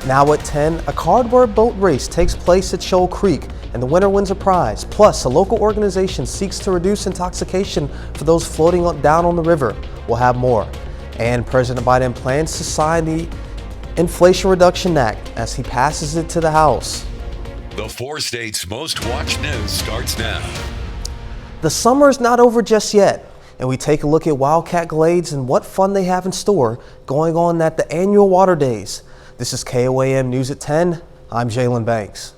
Now at 10, a cardboard boat race takes place at Shoal Creek, and the winner wins a prize. Plus, a local organization seeks to reduce intoxication for those floating down on the river. We'll have more. And President Biden plans to sign the Inflation Reduction Act as he passes it to the House. The 4 states' most watched news starts now. The summer is not over just yet, and we take a look at Wildcat Glades and what fun they have in store going on at the annual Water Days. This is KOAM News at 10. I'm Jalen Banks.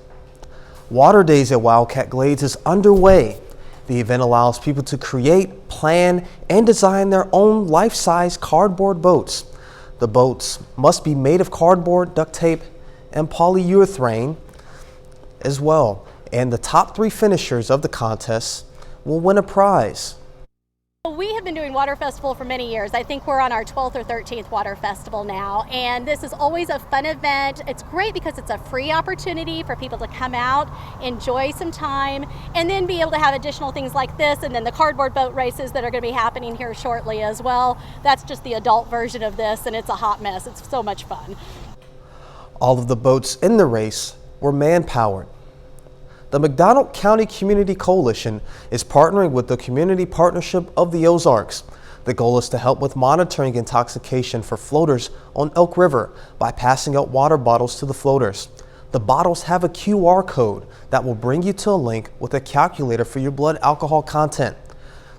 Water Days at Wildcat Glades is underway. The event allows people to create, plan, and design their own life-size cardboard boats. The boats must be made of cardboard, duct tape, and polyurethane as well. And the top 3 finishers of the contest will win a prize. We have been doing Water Festival for many years. I think we're on our 12th or 13th Water Festival now, and this is always a fun event. It's great because it's a free opportunity for people to come out, enjoy some time, and then be able to have additional things like this, and then the cardboard boat races that are going to be happening here shortly as well. That's just the adult version of this, and it's a hot mess. It's so much fun. All of the boats in the race were man-powered. The Mcdonald County Community Coalition is partnering with the Community Partnership of the Ozarks. The goal is to help with monitoring intoxication for floaters on Elk River by passing out water bottles to the floaters. The bottles have a QR code that will bring you to a link with a calculator for your blood alcohol content.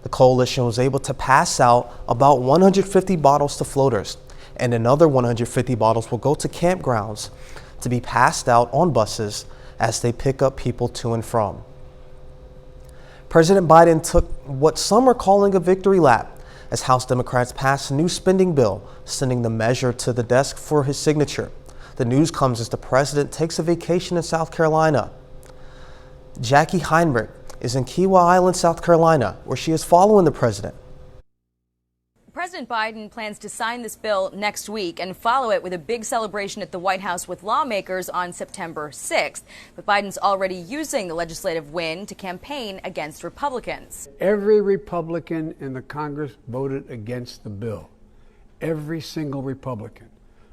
The coalition was able to pass out about 150 bottles to floaters, and another 150 bottles will go to campgrounds to be passed out on buses as they pick up people to and from. President Biden took what some are calling a victory lap as House Democrats passed a new spending bill, sending the measure to the desk for his signature. The news comes as the president takes a vacation in South Carolina. Jackie Heinrich is in Kiawah Island, South Carolina, where she is following the president. President Biden plans to sign this bill next week and follow it with a big celebration at the White House with lawmakers on September 6th. But Biden's already using the legislative win to campaign against Republicans. Every Republican in the Congress voted against the bill. Every single Republican.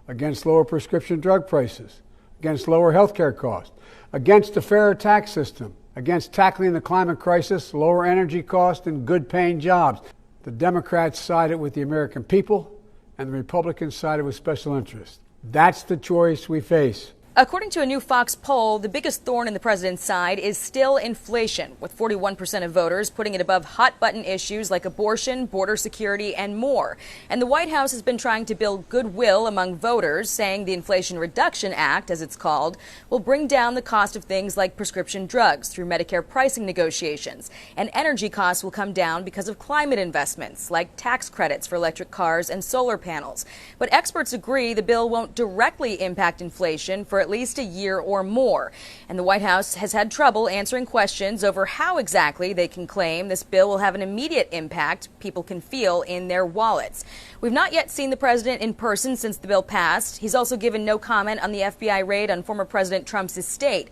Against lower prescription drug prices, against lower health care costs, against a fairer tax system, against tackling the climate crisis, lower energy costs, and good-paying jobs. The Democrats sided with the American people, and the Republicans sided with special interests. That's the choice we face. According to a new Fox poll, the biggest thorn in the president's side is still inflation, with 41% of voters putting it above hot-button issues like abortion, border security, and more. And the White House has been trying to build goodwill among voters, saying the Inflation Reduction Act, as it's called, will bring down the cost of things like prescription drugs through Medicare pricing negotiations. And energy costs will come down because of climate investments, like tax credits for electric cars and solar panels. But experts agree the bill won't directly impact inflation for at least a year or more. And the White House has had trouble answering questions over how exactly they can claim this bill will have an immediate impact people can feel in their wallets. We've not yet seen the president in person since the bill passed. He's also given no comment on the FBI raid on former President Trump's estate.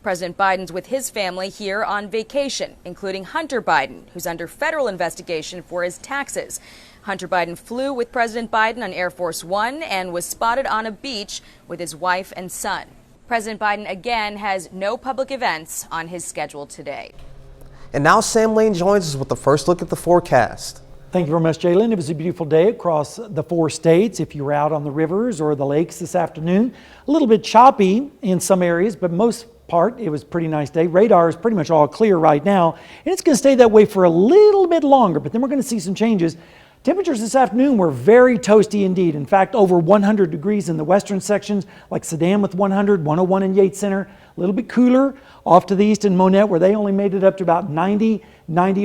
President Biden's with his family here on vacation, including Hunter Biden, who's under federal investigation for his taxes. Hunter Biden flew with President Biden on Air Force One and was spotted on a beach with his wife and son. President Biden again has no public events on his schedule today. And now Sam Lane joins us with the first look at the forecast. Thank you very much, Jalen. It was a beautiful day across the 4 states. If you were out on the rivers or the lakes this afternoon, a little bit choppy in some areas, but most part it was a pretty nice day. Radar is pretty much all clear right now, and it's going to stay that way for a little bit longer, but then we're going to see some changes. Temperatures this afternoon were very toasty indeed. In fact, over 100 degrees in the western sections, like Sedan with 100, 101 in Yates Center. A little bit cooler off to the east in Monette, where they only made it up to about 90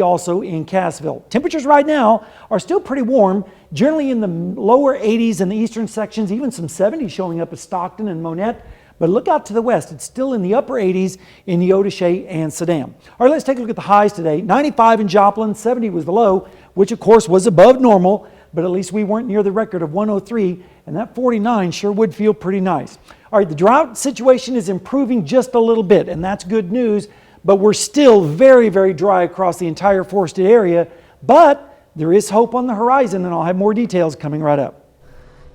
also in Cassville. Temperatures right now are still pretty warm, generally in the lower 80s in the eastern sections, even some 70s showing up at Stockton and Monette. But look out to the west. It's still in the upper 80s in Neodesha and Sedan. All right, let's take a look at the highs today. 95 in Joplin, 70 was the low, which of course was above normal, but at least we weren't near the record of 103, and that 49 sure would feel pretty nice. All right, the drought situation is improving just a little bit, and that's good news, but we're still very, very dry across the entire forested area, but there is hope on the horizon, and I'll have more details coming right up.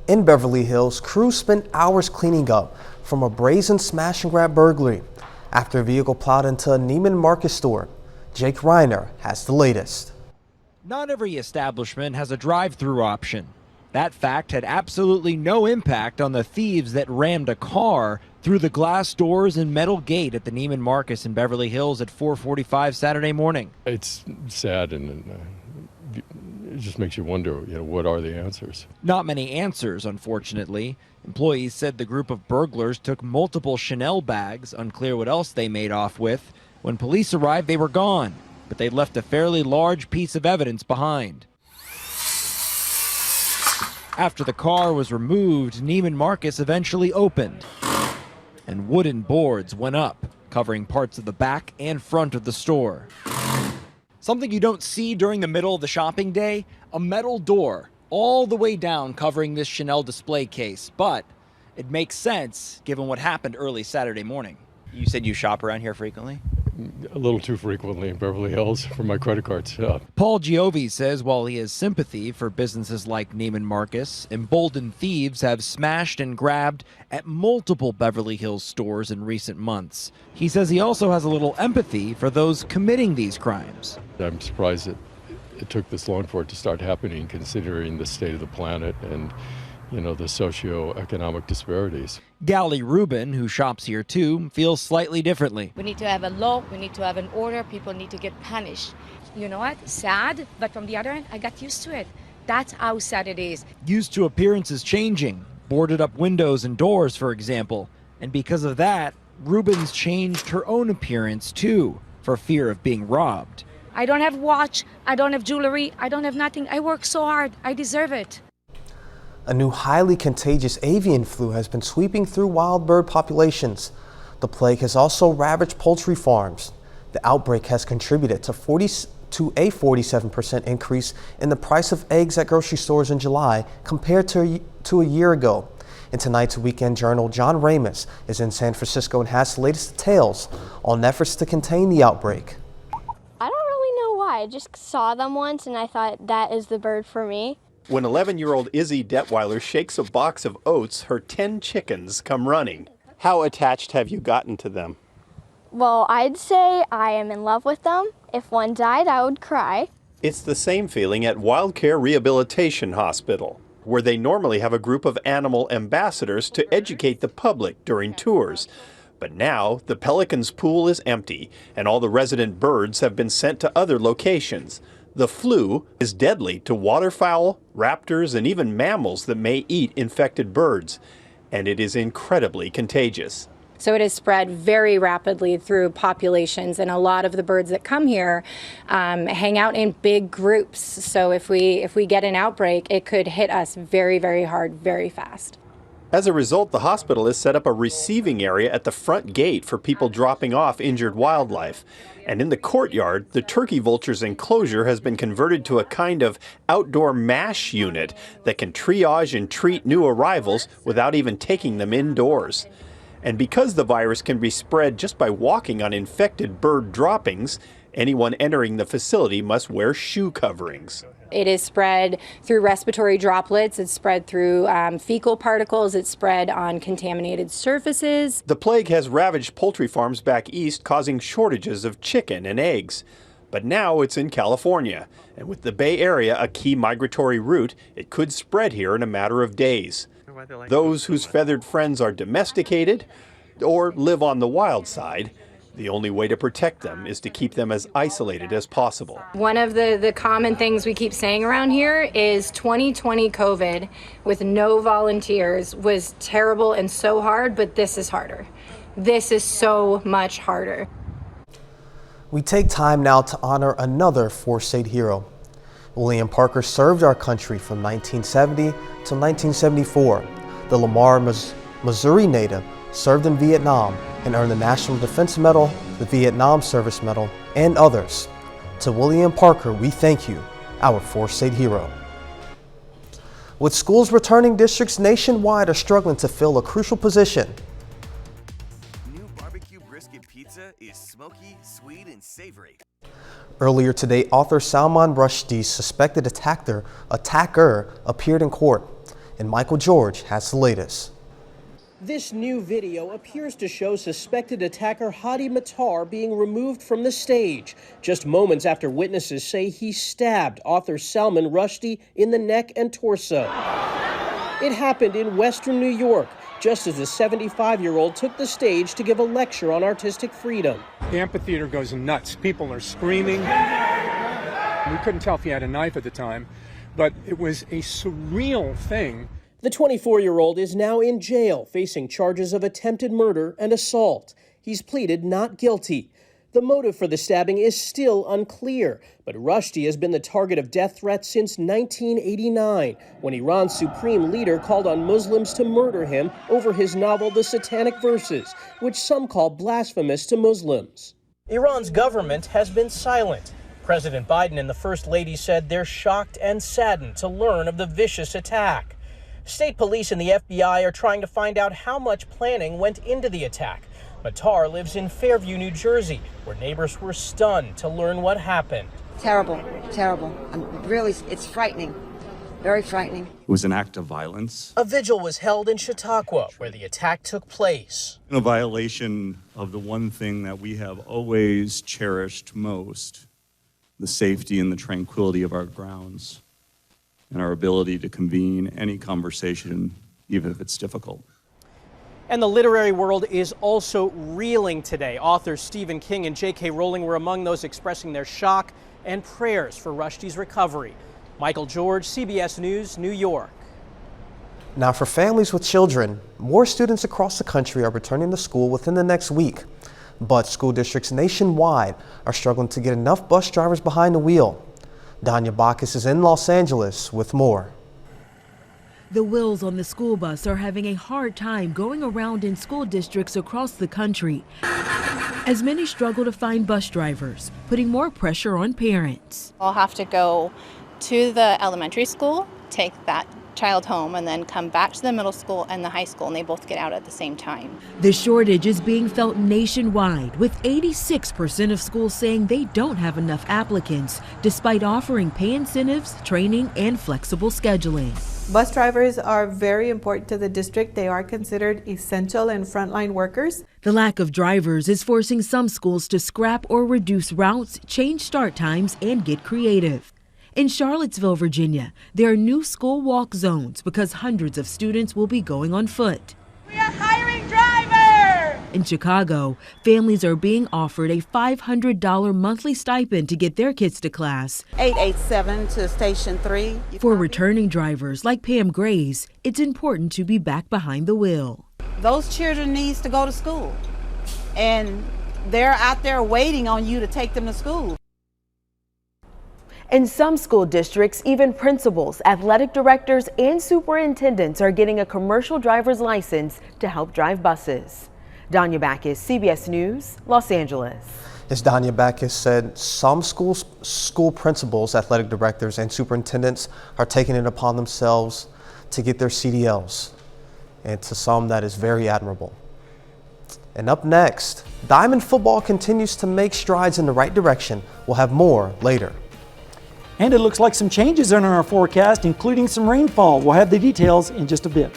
In Beverly Hills, crews spent hours cleaning up from a brazen smash and grab burglary after a vehicle plowed into a Neiman Marcus store. Jake Reiner has the latest. Not every establishment has a drive-through option. That fact had absolutely no impact on the thieves that rammed a car through the glass doors and metal gate at the Neiman Marcus in Beverly Hills at 4:45 Saturday morning. It's sad, and it just makes you wonder, what are the answers? Not many answers, unfortunately. Employees said the group of burglars took multiple Chanel bags, unclear what else they made off with. When police arrived, they were gone, but they left a fairly large piece of evidence behind. After the car was removed, Neiman Marcus eventually opened, and wooden boards went up, covering parts of the back and front of the store. Something you don't see during the middle of the shopping day, a metal door all the way down covering this Chanel display case, but it makes sense given what happened early Saturday morning. You said you shop around here frequently? A little too frequently in Beverly Hills for my credit cards. Paul Giove says while he has sympathy for businesses like Neiman Marcus, emboldened thieves have smashed and grabbed at multiple Beverly Hills stores in recent months. He says he also has a little empathy for those committing these crimes. I'm surprised it took this long for it to start happening, considering the state of the planet and the socioeconomic disparities. Gally Rubin, who shops here too, feels slightly differently. We need to have a law, we need to have an order, people need to get punished. You know what? Sad, but from the other end, I got used to it. That's how sad it is. Used to appearances changing, boarded up windows and doors, for example. And because of that, Rubin's changed her own appearance too, for fear of being robbed. I don't have watch, I don't have jewelry, I don't have nothing. I work so hard, I deserve it. A new highly contagious avian flu has been sweeping through wild bird populations. The plague has also ravaged poultry farms. The outbreak has contributed to a 47% increase in the price of eggs at grocery stores in July compared to a year ago. In tonight's Weekend Journal, John Ramus is in San Francisco and has the latest details on efforts to contain the outbreak. I don't really know why. I just saw them once and I thought that is the bird for me. When 11-year-old Izzy Detweiler shakes a box of oats, her 10 chickens come running. How attached have you gotten to them? Well, I'd say I am in love with them. If one died, I would cry. It's the same feeling at Wild Care Rehabilitation Hospital, where they normally have a group of animal ambassadors to educate the public during tours. But now, the Pelican's pool is empty, and all the resident birds have been sent to other locations. The flu is deadly to waterfowl, raptors, and even mammals that may eat infected birds, and it is incredibly contagious. So it has spread very rapidly through populations, and a lot of the birds that come here hang out in big groups. So if we get an outbreak, it could hit us very, very hard, very fast. As a result, the hospital has set up a receiving area at the front gate for people dropping off injured wildlife. And in the courtyard, the turkey vulture's enclosure has been converted to a kind of outdoor MASH unit that can triage and treat new arrivals without even taking them indoors. And because the virus can be spread just by walking on infected bird droppings, anyone entering the facility must wear shoe coverings. It is spread through respiratory droplets, it's spread through fecal particles, it's spread on contaminated surfaces. The plague has ravaged poultry farms back east, causing shortages of chicken and eggs. But now it's in California, and with the Bay Area a key migratory route, it could spread here in a matter of days. Those whose feathered friends are domesticated or live on the wild side, the only way to protect them is to keep them as isolated as possible. One of the common things we keep saying around here is 2020 COVID with no volunteers was terrible and so hard, but this is harder. This is so much harder. We take time now to honor another four-state hero. William Parker served our country from 1970 to 1974. The Lamar, Missouri native served in Vietnam and earned the National Defense Medal, the Vietnam Service Medal, and others. To William Parker, we thank you, our four-state hero. With schools returning, districts nationwide are struggling to fill a crucial position. New barbecue brisket pizza is smoky, sweet, and savory. Earlier today, author Salman Rushdie's suspected attacker appeared in court, and Michael George has the latest. This new video appears to show suspected attacker Hadi Matar being removed from the stage, just moments after witnesses say he stabbed author Salman Rushdie in the neck and torso. It happened in Western New York, just as the 75-year-old took the stage to give a lecture on artistic freedom. The amphitheater goes nuts. People are screaming. We couldn't tell if he had a knife at the time, but it was a surreal thing. The 24-year-old is now in jail, facing charges of attempted murder and assault. He's pleaded not guilty. The motive for the stabbing is still unclear, but Rushdie has been the target of death threats since 1989, when Iran's supreme leader called on Muslims to murder him over his novel The Satanic Verses, which some call blasphemous to Muslims. Iran's government has been silent. President Biden and the First Lady said they're shocked and saddened to learn of the vicious attack. State police and the FBI are trying to find out how much planning went into the attack. Matar lives in Fairview, New Jersey, where neighbors were stunned to learn what happened. Terrible, terrible. It's frightening, very frightening. It was an act of violence. A vigil was held in Chautauqua, where the attack took place. In a violation of the one thing that we have always cherished most, the safety and the tranquility of our grounds, and our ability to convene any conversation, even if it's difficult. And the literary world is also reeling today. Authors Stephen King and J.K. Rowling were among those expressing their shock and prayers for Rushdie's recovery. Michael George, CBS News, New York. Now, for families with children, more students across the country are returning to school within the next week. But school districts nationwide are struggling to get enough bus drivers behind the wheel. Danya Bacchus is in Los Angeles with more. The wheels on the school bus are having a hard time going around in school districts across the country, as many struggle to find bus drivers, putting more pressure on parents. I'll have to go to the elementary school, take that child home, and then come back to the middle school and the high school, and they both get out at the same time. The shortage is being felt nationwide, with 86% of schools saying they don't have enough applicants, despite offering pay incentives, training, and flexible scheduling. Bus drivers are very important to the district. They are considered essential and frontline workers. The lack of drivers is forcing some schools to scrap or reduce routes, change start times, and get creative. In Charlottesville, Virginia, there are new school walk zones because hundreds of students will be going on foot. We are hiring drivers! In Chicago, families are being offered a $500 monthly stipend to get their kids to class. 887 to Station 3. For returning drivers like Pam Grays, it's important to be back behind the wheel. Those children need to go to school, and they're out there waiting on you to take them to school. In some school districts, even principals, athletic directors, and superintendents are getting a commercial driver's license to help drive buses. Danya Bacchus, CBS News, Los Angeles. As Danya Bacchus said, some school principals, athletic directors, and superintendents are taking it upon themselves to get their CDLs. And to some, that is very admirable. And up next, Diamond football continues to make strides in the right direction. We'll have more later. And it looks like some changes are in our forecast, including some rainfall. We'll have the details in just a bit.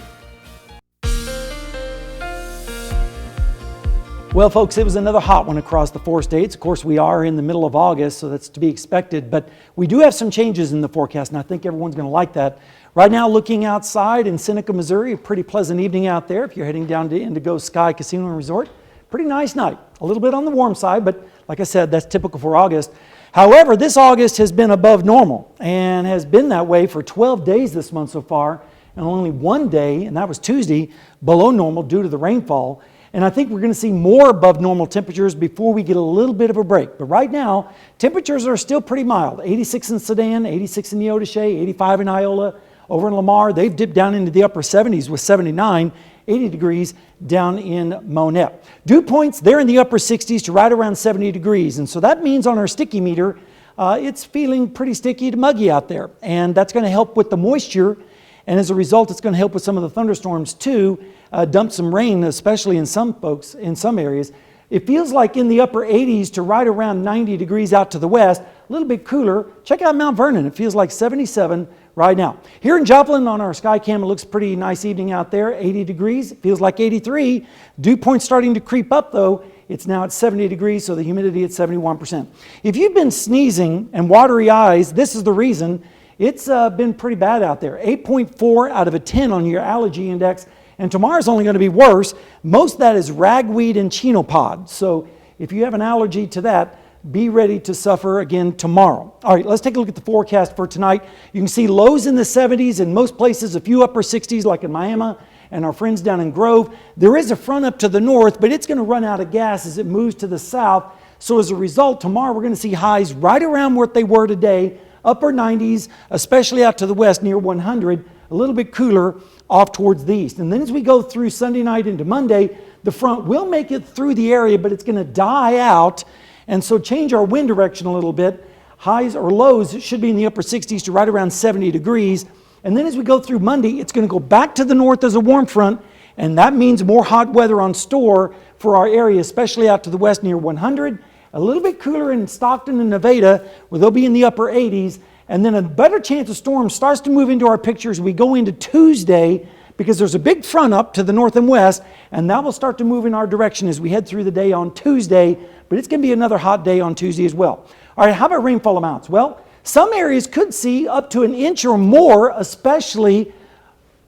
Well, folks, it was another hot one across the 4 states. Of course, we are in the middle of August, so that's to be expected. But we do have some changes in the forecast, and I think everyone's going to like that. Right now, looking outside in Seneca, Missouri, a pretty pleasant evening out there. If you're heading down to Indigo Sky Casino and Resort, pretty nice night. A little bit on the warm side, but like I said, that's typical for August. However, this August has been above normal and has been that way for 12 days this month so far, and only one day, and that was Tuesday, below normal due to the rainfall. And I think we're going to see more above normal temperatures before we get a little bit of a break. But right now, temperatures are still pretty mild. 86 in Sedan, 86 in Neodesha, 85 in Iola. Over in Lamar, they've dipped down into the upper 70s with 79, 80 degrees down in Monette. Dew points, they're in the upper 60s to right around 70 degrees. And so that means on our sticky meter, it's feeling pretty sticky to muggy out there. And that's going to help with the moisture. And as a result, it's going to help with some of the thunderstorms too, dump some rain, especially in some folks, in some areas. It feels like in the upper 80s to right around 90 degrees out to the west. a little bit cooler. Check out Mount Vernon. It feels like 77 right now. Here in Joplin on our Skycam, it looks pretty nice evening out there, 80 degrees. It feels like 83. Dew point starting to creep up though. It's now at 70 degrees, so the humidity at 71%. If you've been sneezing and watery eyes, this is the reason. It's been pretty bad out there. 8.4 out of a 10 on your allergy index, and tomorrow's only going to be worse. Most of that is ragweed and chenopod. So if you have an allergy to that, be ready to suffer again tomorrow. All right, let's take a look at the forecast for tonight. You can see lows in the 70s in most places, a few upper 60s like in Miami and our friends down in Grove. There is a front up to the north, but it's going to run out of gas as it moves to the south. So as a result, tomorrow we're going to see highs right around what they were today, upper 90s, especially out to the west near 100, a little bit cooler off towards the east. And then as we go through Sunday night into Monday, the front will make it through the area, but it's going to die out. And so change our wind direction a little bit. Highs or lows should be in the upper 60s to right around 70 degrees. And then as we go through Monday, it's going to go back to the north as a warm front, and that means more hot weather on store for our area, especially out to the west near 100. A little bit cooler in Stockton and Nevada, where they'll be in the upper 80s. And then a better chance of storms starts to move into our picture as we go into Tuesday, because there's a big front up to the north and west, and that will start to move in our direction as we head through the day on Tuesday. But it's going to be another hot day on Tuesday as well. All right, how about rainfall amounts? Well, some areas could see up to an inch or more, especially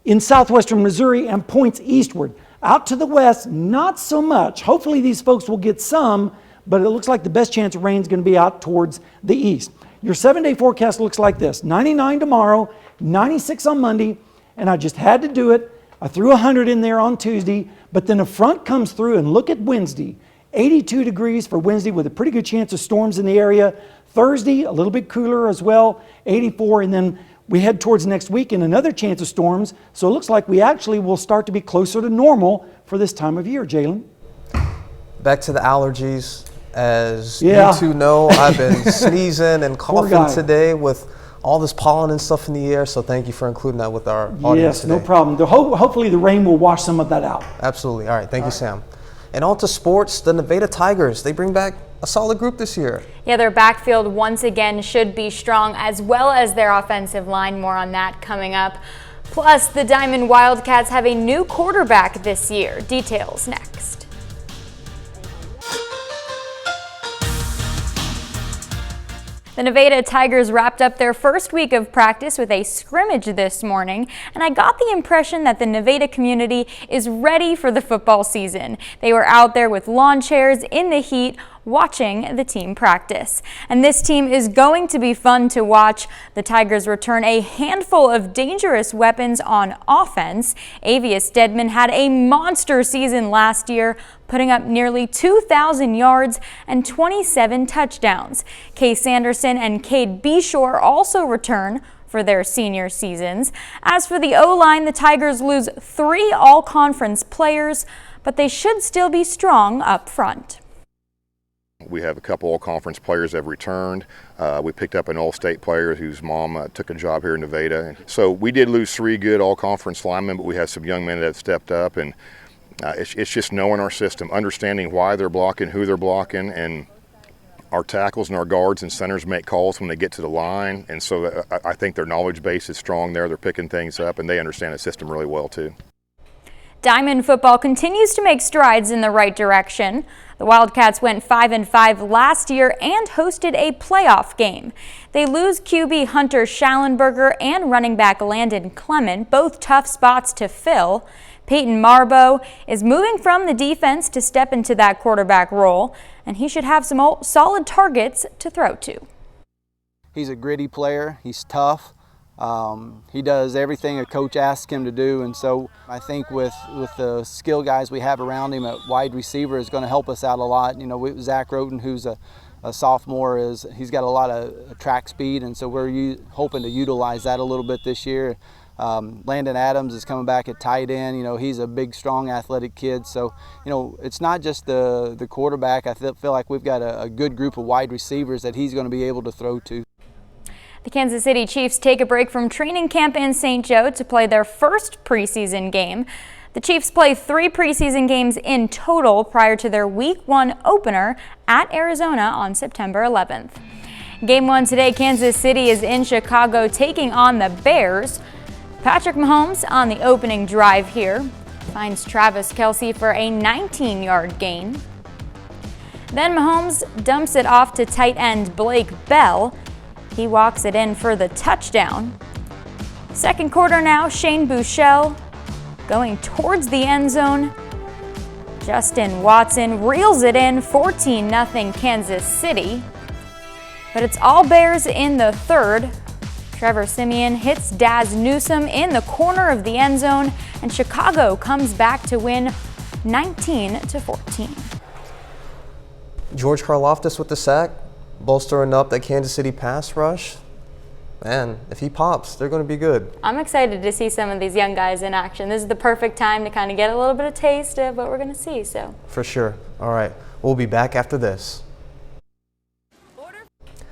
in southwestern Missouri and points eastward. Out to the west, not so much. Hopefully these folks will get some, but it looks like the best chance of rain is going to be out towards the east. Your 7-day forecast looks like this: 99 tomorrow, 96 on Monday, and I just had to do it. I threw 100 in there on Tuesday, but then a front comes through, and look at Wednesday. 82 degrees for Wednesday with a pretty good chance of storms in the area. Thursday, a little bit cooler as well, 84, and then we head towards next week and another chance of storms. So it looks like we actually will start to be closer to normal for this time of year, Jalen. Back to the allergies. As you two know, I've been sneezing and coughing today with all this pollen and stuff in the air, so thank you for including that with our audience today. Yes, no problem. Hopefully the rain will wash some of that out. Absolutely. All right, thank you, Sam. And on to sports, the Nevada Tigers, they bring back a solid group this year. Yeah, their backfield once again should be strong, as well as their offensive line. More on that coming up. Plus, the Diamond Wildcats have a new quarterback this year. Details next. The Nevada Tigers wrapped up their first week of practice with a scrimmage this morning, and I got the impression that the Nevada community is ready for the football season. They were out there with lawn chairs in the heat, watching the team practice. And this team is going to be fun to watch. The Tigers return a handful of dangerous weapons on offense. Avius Deadman had a monster season last year, putting up nearly 2,000 yards and 27 touchdowns. Kay Sanderson and Cade Beshore also return for their senior seasons. As for the O-line, the Tigers lose 3 all-conference players, but they should still be strong up front. We have a couple all-conference players that have returned. We picked up an all-state player whose mom took a job here in Nevada. So we did lose 3 good all-conference linemen, but we have some young men that have stepped up, and it's just knowing our system, understanding why they're blocking, who they're blocking, and our tackles and our guards and centers make calls when they get to the line. And so I think their knowledge base is strong there. They're picking things up, and they understand the system really well too. Diamond football continues to make strides in the right direction. The Wildcats went 5-5 last year and hosted a playoff game. They lose QB Hunter Schallenberger and running back Landon Clement, both tough spots to fill. Peyton Marbo is moving from the defense to step into that quarterback role, and he should have some solid targets to throw to. He's a gritty player. He's tough. He does everything a coach asks him to do, and so I think with the skill guys we have around him at wide receiver is going to help us out a lot. You know, Zach Roten, who's a sophomore, he's got a lot of track speed, and so we're hoping to utilize that a little bit this year. Landon Adams is coming back at tight end. You know, he's a big, strong, athletic kid. So, you know, it's not just the quarterback. I feel like we've got a good group of wide receivers that he's going to be able to throw to. The Kansas City Chiefs take a break from training camp in St. Joe to play their first preseason game. The Chiefs play 3 preseason games in total prior to their Week 1 opener at Arizona on September 11th. Game 1 today, Kansas City is in Chicago taking on the Bears. Patrick Mahomes on the opening drive here finds Travis Kelce for a 19-yard gain. Then Mahomes dumps it off to tight end Blake Bell. He walks it in for the touchdown. Second quarter now, Shane Buechele going towards the end zone. Justin Watson reels it in, 14-0 Kansas City. But it's all Bears in the third. Trevor Siemian hits Daz Newsome in the corner of the end zone, and Chicago comes back to win 19-14. George Karlaftis with the sack, bolstering up that Kansas City pass rush. Man, if he pops, they're going to be good. I'm excited to see some of these young guys in action. This is the perfect time to kind of get a little bit of taste of what we're going to see. So For sure. All right, we'll be back after this.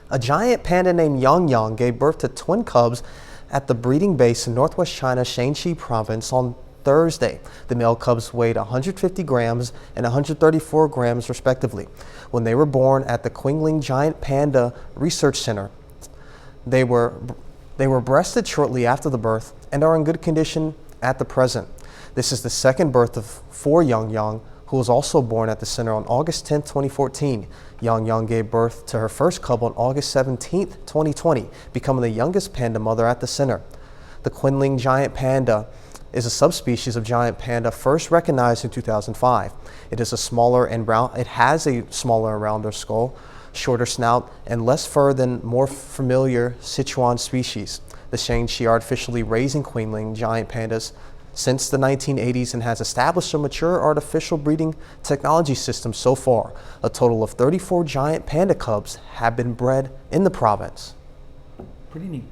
A giant panda named Yangyang gave birth to twin cubs at the breeding base in northwest China's Shanxi province on Thursday. The male cubs weighed 150 grams and 134 grams respectively when they were born at the Quinlan Giant Panda Research Center. They were breasted shortly after the birth and are in good condition at the present. This is the second birth for Yangyang, who was also born at the center on August 10, 2014. Yangyang gave birth to her first cub on August 17, 2020, becoming the youngest panda mother at the center. The Quinlan Giant Panda is a subspecies of giant panda first recognized in 2005. It has a smaller and rounder skull, shorter snout, and less fur than more familiar Sichuan species. The Shanxi artificially raising Quinlan giant pandas since the 1980s and has established a mature artificial breeding technology system so far. A total of 34 giant panda cubs have been bred in the province. Pretty neat.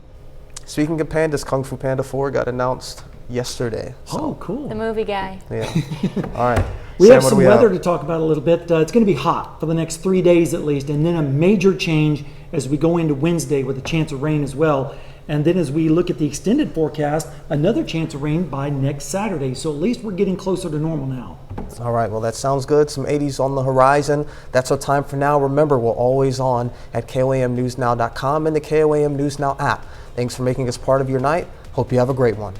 Speaking of pandas, Kung Fu Panda 4 got announced yesterday. So. Oh, cool. The movie guy. Yeah. All right. We Sam, have what some do we weather have? to talk about a little bit. It's going to be hot for the next 3 days at least, and then a major change as we go into Wednesday with a chance of rain as well. And then as we look at the extended forecast, another chance of rain by next Saturday. So at least we're getting closer to normal now. All right, well, that sounds good. Some 80s on the horizon. That's our time for now. Remember, we're always on at KOAMNewsNow.com and the KOAM News Now app. Thanks for making us part of your night. Hope you have a great one.